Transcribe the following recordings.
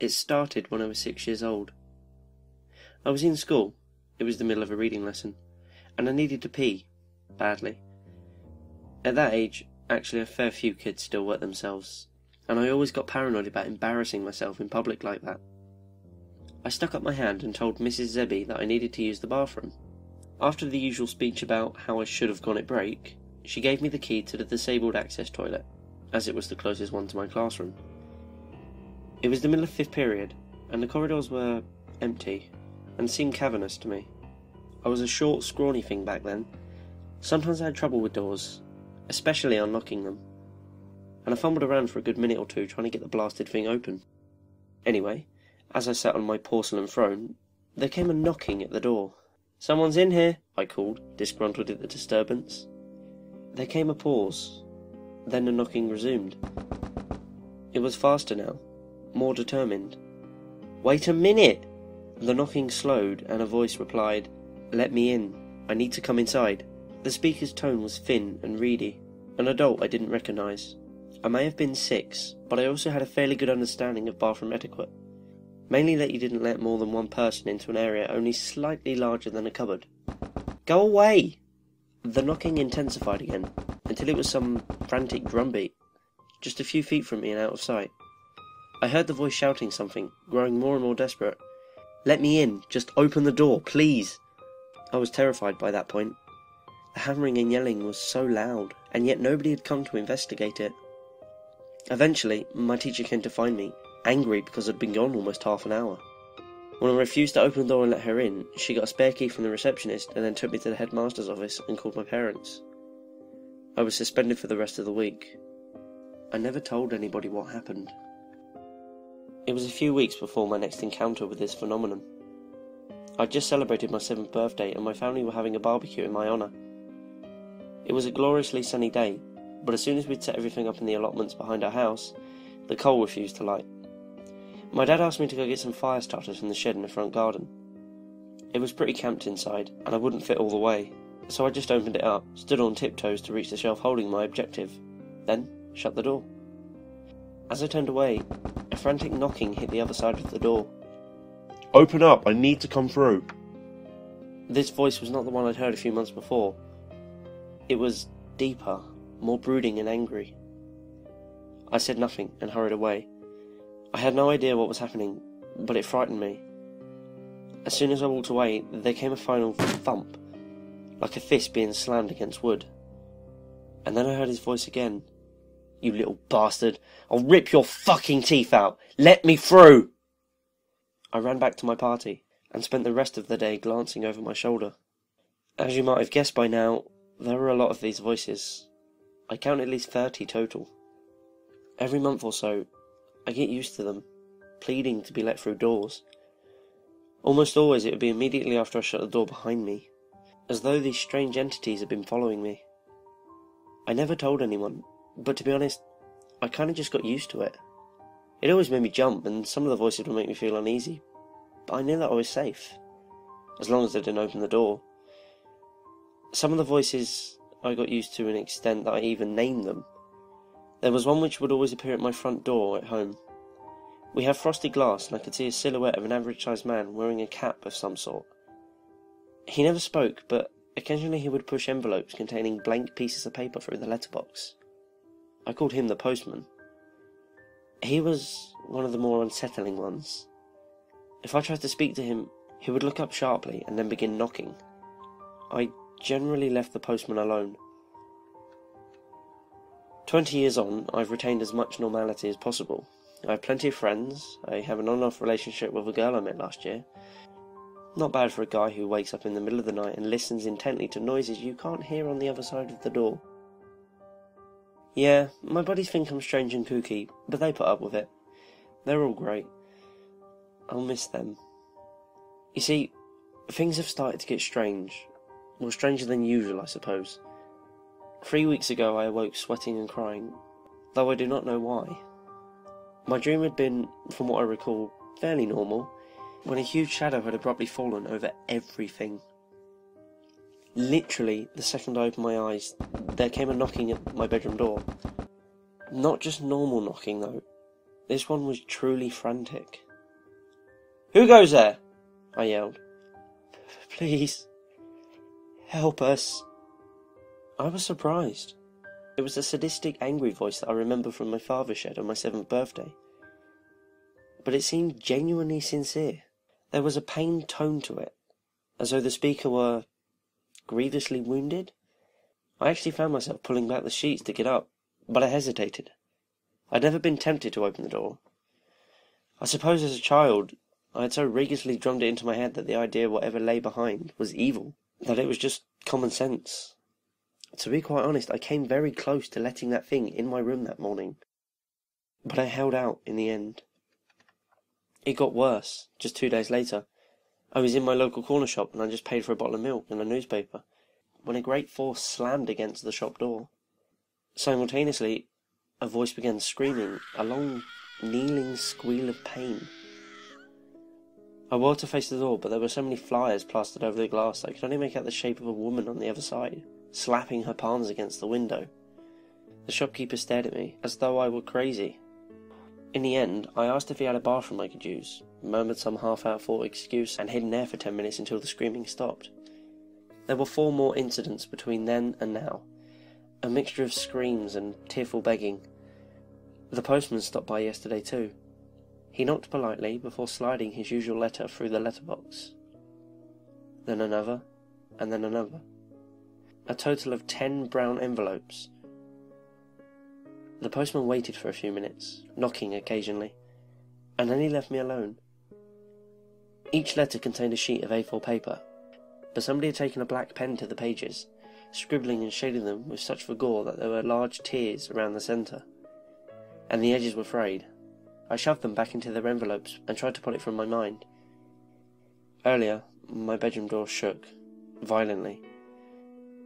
It started when I was 6 years old. I was in school, it was the middle of a reading lesson, and I needed to pee, badly. At that age, actually a fair few kids still wet themselves, and I always got paranoid about embarrassing myself in public like that. I stuck up my hand and told Mrs. Zebby that I needed to use the bathroom. After the usual speech about how I should have gone at break, she gave me the key to the disabled access toilet, as it was the closest one to my classroom. It was the middle of 5th period, and the corridors were empty, and seemed cavernous to me. I was a short, scrawny thing back then. Sometimes I had trouble with doors, especially unlocking them, and I fumbled around for a good minute or two trying to get the blasted thing open. Anyway, as I sat on my porcelain throne, there came a knocking at the door. "Someone's in here," I called, disgruntled at the disturbance. There came a pause, then the knocking resumed. It was faster now, more determined. "Wait a minute!" The knocking slowed, and a voice replied, "Let me in. I need to come inside." The speaker's tone was thin and reedy. An adult I didn't recognise. I may have been 6, but I also had a fairly good understanding of bathroom etiquette. Mainly that you didn't let more than one person into an area only slightly larger than a cupboard. "Go away!" The knocking intensified again, until it was some frantic drumbeat, just a few feet from me and out of sight. I heard the voice shouting something, growing more and more desperate. "Let me in, just open the door, please!" I was terrified by that point. The hammering and yelling was so loud, and yet nobody had come to investigate it. Eventually, my teacher came to find me, angry because I'd been gone almost half an hour. When I refused to open the door and let her in, she got a spare key from the receptionist and then took me to the headmaster's office and called my parents. I was suspended for the rest of the week. I never told anybody what happened. It was a few weeks before my next encounter with this phenomenon. I'd just celebrated my 7th birthday and my family were having a barbecue in my honour. It was a gloriously sunny day, but as soon as we'd set everything up in the allotments behind our house, the coal refused to light. My dad asked me to go get some fire starters from the shed in the front garden. It was pretty camped inside, and I wouldn't fit all the way, so I just opened it up, stood on tiptoes to reach the shelf holding my objective, then shut the door. As I turned away, a frantic knocking hit the other side of the door. "Open up, I need to come through." This voice was not the one I'd heard a few months before. It was deeper, more brooding and angry. I said nothing and hurried away. I had no idea what was happening, but it frightened me. As soon as I walked away, there came a final thump, like a fist being slammed against wood. And then I heard his voice again. "You little bastard, I'll rip your fucking teeth out! Let me through!" I ran back to my party, and spent the rest of the day glancing over my shoulder. As you might have guessed by now, there were a lot of these voices. I count at least 30 total. Every month or so, I get used to them, pleading to be let through doors. Almost always it would be immediately after I shut the door behind me, as though these strange entities had been following me. I never told anyone, but to be honest, I kind of just got used to it. It always made me jump, and some of the voices would make me feel uneasy, but I knew that I was safe, as long as they didn't open the door. Some of the voices I got used to an extent that I even named them. There was one which would always appear at my front door at home. We have frosted glass, and I could see a silhouette of an average-sized man wearing a cap of some sort. He never spoke, but occasionally he would push envelopes containing blank pieces of paper through the letterbox. I called him the postman. He was one of the more unsettling ones. If I tried to speak to him, he would look up sharply and then begin knocking. I generally left the postman alone. 20 years on, I've retained as much normality as possible. I have plenty of friends. I have an on-off relationship with a girl I met last year. Not bad for a guy who wakes up in the middle of the night and listens intently to noises you can't hear on the other side of the door. Yeah, my buddies think I'm strange and kooky, but they put up with it. They're all great. I'll miss them. You see, things have started to get strange. Well, stranger than usual, I suppose. 3 weeks ago I awoke sweating and crying, though I do not know why. My dream had been, from what I recall, fairly normal, when a huge shadow had abruptly fallen over everything. Literally, the second I opened my eyes, there came a knocking at my bedroom door. Not just normal knocking, though. This one was truly frantic. Who goes there? I yelled. Please, help us. I was surprised. It was the sadistic, angry voice that I remember from my father shed on my 7th birthday. But it seemed genuinely sincere. There was a pained tone to it, as though the speaker were grievously wounded. I actually found myself pulling back the sheets to get up, but I hesitated. I'd never been tempted to open the door. I suppose as a child, I had so rigorously drummed it into my head that the idea of whatever lay behind was evil, that it was just common sense. To be quite honest, I came very close to letting that thing in my room that morning, but I held out in the end. It got worse, just 2 days later. I was in my local corner shop and I just paid for a bottle of milk and a newspaper, when a great force slammed against the shop door. Simultaneously, a voice began screaming, a long, kneeling squeal of pain. I whirled to face the door, but there were so many flyers plastered over the glass that I could only make out the shape of a woman on the other side, slapping her palms against the window. The shopkeeper stared at me, as though I were crazy. In the end, I asked if he had a bathroom I could use, murmured some half-out-thought excuse, and hid in there for 10 minutes until the screaming stopped. There were 4 more incidents between then and now, a mixture of screams and tearful begging. The postman stopped by yesterday too. He knocked politely before sliding his usual letter through the letterbox. Then another, and then another. A total of 10 brown envelopes. The postman waited for a few minutes, knocking occasionally, and then he left me alone. Each letter contained a sheet of A4 paper, but somebody had taken a black pen to the pages, scribbling and shading them with such vigour that there were large tears around the centre, and the edges were frayed. I shoved them back into their envelopes and tried to put it from my mind. Earlier, my bedroom door shook, violently.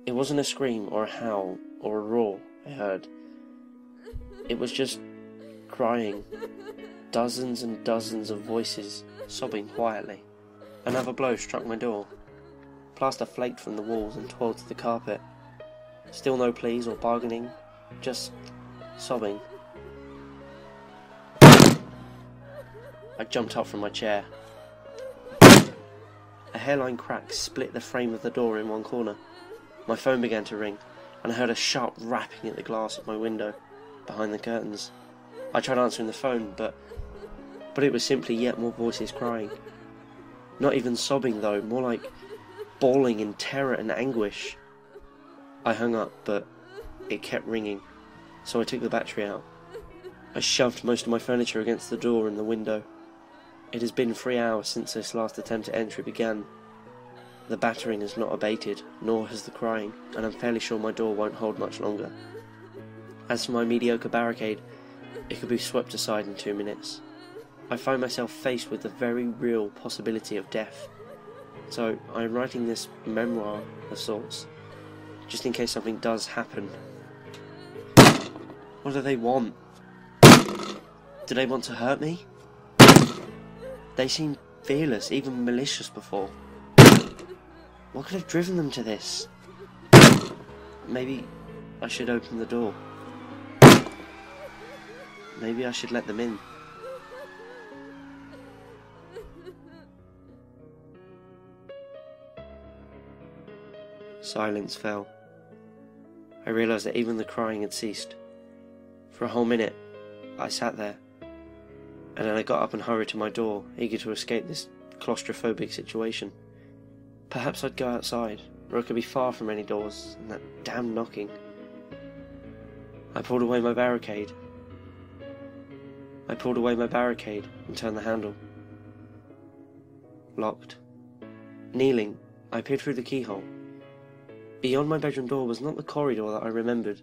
It wasn't a scream or a howl or a roar I heard. It was just crying. Dozens and dozens of voices sobbing quietly. Another blow struck my door. Plaster flaked from the walls and twirled to the carpet. Still no pleas or bargaining, just sobbing. I jumped up from my chair. A hairline crack split the frame of the door in one corner. My phone began to ring, and I heard a sharp rapping at the glass of my window, behind the curtains. I tried answering the phone, but it was simply yet more voices crying. Not even sobbing though, more like bawling in terror and anguish. I hung up, but it kept ringing, so I took the battery out. I shoved most of my furniture against the door and the window. It has been 3 hours since this last attempt at entry began. The battering has not abated, nor has the crying, and I'm fairly sure my door won't hold much longer. As for my mediocre barricade, it could be swept aside in 2 minutes. I find myself faced with the very real possibility of death. So I'm writing this memoir of sorts, just in case something does happen. What do they want? Do they want to hurt me? They seemed fearless, even malicious before. What could have driven them to this? Maybe I should open the door. Maybe I should let them in. Silence fell. I realised that even the crying had ceased. For a whole minute, I sat there, and then I got up and hurried to my door, eager to escape this claustrophobic situation. Perhaps I'd go outside, or I could be far from any doors and that damn knocking. I pulled away my barricade and turned the handle. Locked. Kneeling, I peered through the keyhole. Beyond my bedroom door was not the corridor that I remembered,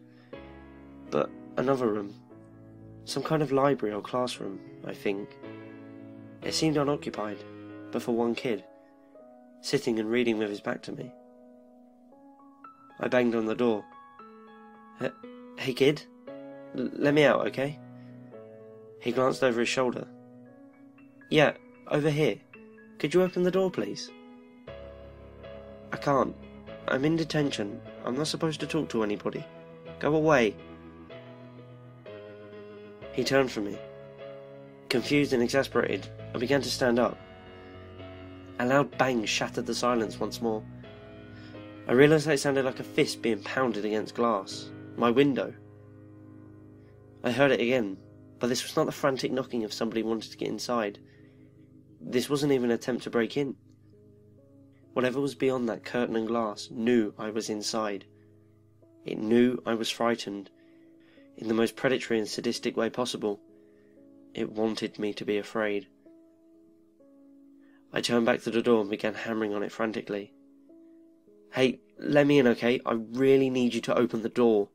but another room. Some kind of library or classroom, I think. It seemed unoccupied, but for one kid, sitting and reading with his back to me. I banged on the door. Hey kid, let me out, okay? He glanced over his shoulder. Yeah, over here. Could you open the door, please? I can't. I'm in detention. I'm not supposed to talk to anybody. Go away. He turned from me. Confused and exasperated, I began to stand up. A loud bang shattered the silence once more. I realised that it sounded like a fist being pounded against glass. My window. I heard it again, but this was not the frantic knocking of somebody wanting to get inside. This wasn't even an attempt to break in. Whatever was beyond that curtain and glass knew I was inside. It knew I was frightened, in the most predatory and sadistic way possible. It wanted me to be afraid. I turned back to the door and began hammering on it frantically. "Hey, let me in, okay? I really need you to open the door."